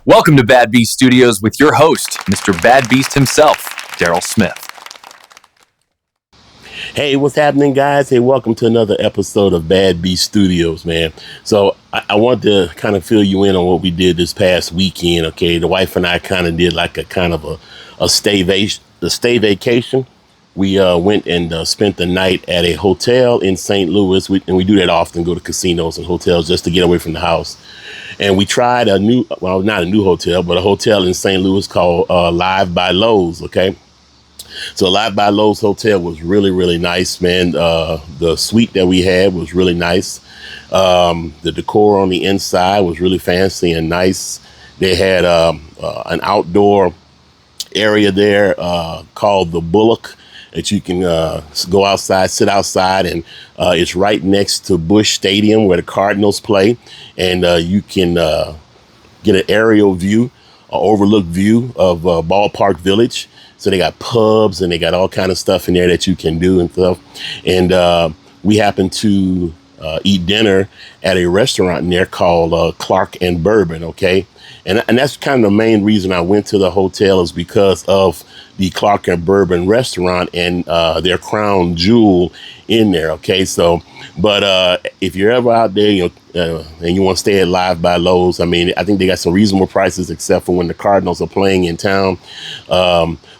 Welcome to Bad Beast Studios with your host, Mr. Bad Beast himself, Daryl Smith. Hey, what's happening, guys? Hey, welcome to another episode of Bad Beast Studios, man. So I want to kind of fill you in on what we did this past weekend, okay? The wife and I kind of did like a stay vacation. We went and spent the night at a hotel in St. Louis, and we do that often, go to casinos and hotels just to get away from the house. And we tried not a new hotel, but a hotel in St. Louis called Live by Loews, okay? So Live by Loews Hotel was really, really nice, man. The suite that we had was really nice. The decor on the inside was really fancy and nice. They had an outdoor area there called the Bullock that you can go outside, sit outside, and it's right next to Busch Stadium where the Cardinals play. And you can get an aerial view, an overlook view of Ballpark Village. So they got pubs and they got all kind of stuff in there that you can do and stuff. And we happened to eat dinner at a restaurant in there called Clark Bourbon, okay? And that's kind of the main reason I went to the hotel is because of the Clark Bourbon restaurant and their crown jewel in there, okay? So, but if you're ever out there, and you want to stay at Live by Loews, I mean, I think they got some reasonable prices except for when the Cardinals are playing in town.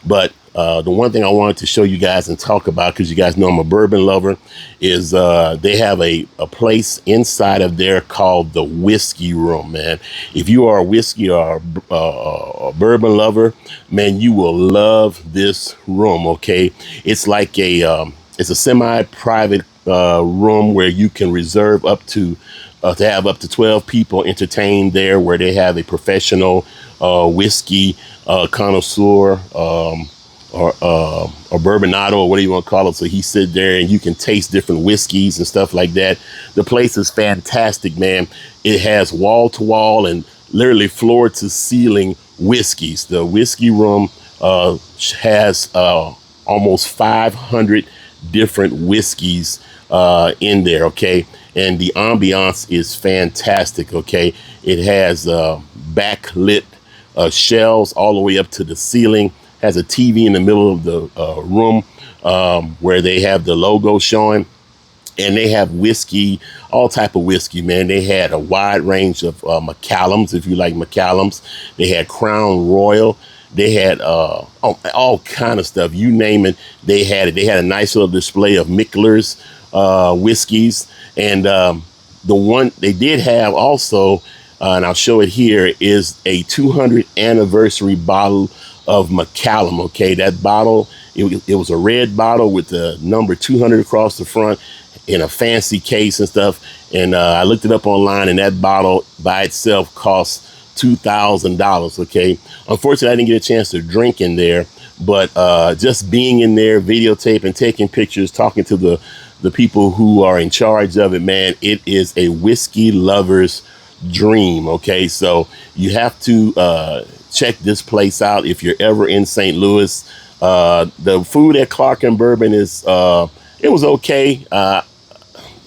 But the one thing I wanted to show you guys and talk about, because you guys know I'm a bourbon lover, is they have a place inside of there called the Whiskey Room, man. If you are a whiskey or a bourbon lover, man, you will love this room, okay? It's like it's a semi-private room where you can reserve up to have up to 12 people entertained there, where they have a professional whiskey connoisseur or bourbonado or whatever you want to call it. So he sit there and you can taste different whiskeys and stuff like that. The place is fantastic, man. It has wall to wall and literally floor to ceiling whiskeys. The whiskey room has almost 500 different whiskeys in there, okay? And the ambiance is fantastic, okay? It has backlit shelves all the way up to the ceiling, has a TV in the middle of the room where they have the logo showing, and they have whiskey, all type of whiskey, man. They had a wide range of Macallums, if you like Macallums. They had Crown Royal. They had all kind of stuff. You name it, they had it. They had a nice little display of Mickler's whiskeys. And the one they did have also, and I'll show it here, is a 200th anniversary bottle of Macallum, okay? That bottle, it was a red bottle with the number 200 across the front in a fancy case and stuff. And I looked it up online, and that bottle by itself costs $2,000, okay? Unfortunately, I didn't get a chance to drink in there, but just being in there, videotaping, taking pictures, talking to the people who are in charge of it, man, it is a whiskey lover's dream, okay? So you have to check this place out if you're ever in St. Louis. The food at Clark Bourbon is, it was okay.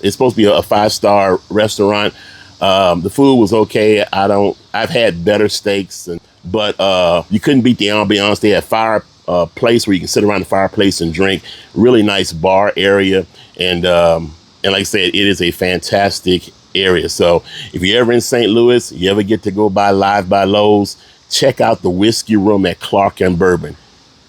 It's supposed to be a 5-star restaurant. The food was okay. I've had better steaks, but you couldn't beat the ambiance. They had fireplace where you can sit around the fireplace and drink. Really nice bar area, and like I said, it is a fantastic area. So if you're ever in St. Louis, you ever get to go by Live by Loews, check out the Whiskey Room at Clark Bourbon.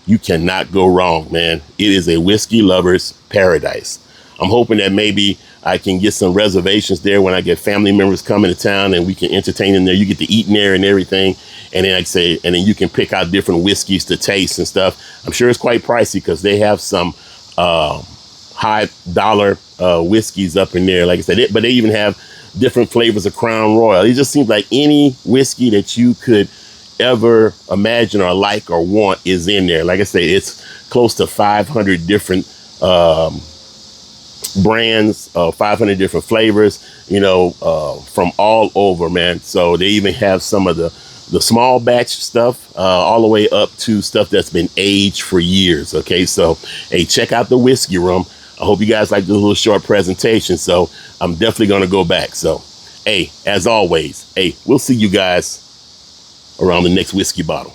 You cannot go wrong, man. It is a whiskey lover's paradise. I'm hoping that maybe I can get some reservations there when I get family members coming to town and we can entertain in there. You get to eat in there and everything. And then and then you can pick out different whiskeys to taste and stuff. I'm sure it's quite pricey because they have some high dollar whiskeys up in there, like I said, but they even have different flavors of Crown Royal. It just seems like any whiskey that you could ever imagine or like or want is in there. Like I say, it's close to 500 different brands, 500 different flavors, from all over, man. So they even have some of the small batch stuff all the way up to stuff that's been aged for years. Okay, so hey, check out the Whiskey Room. I hope you guys like this little short presentation. So I'm definitely going to go back. So hey, as always, hey, we'll see you guys around the next whiskey bottle.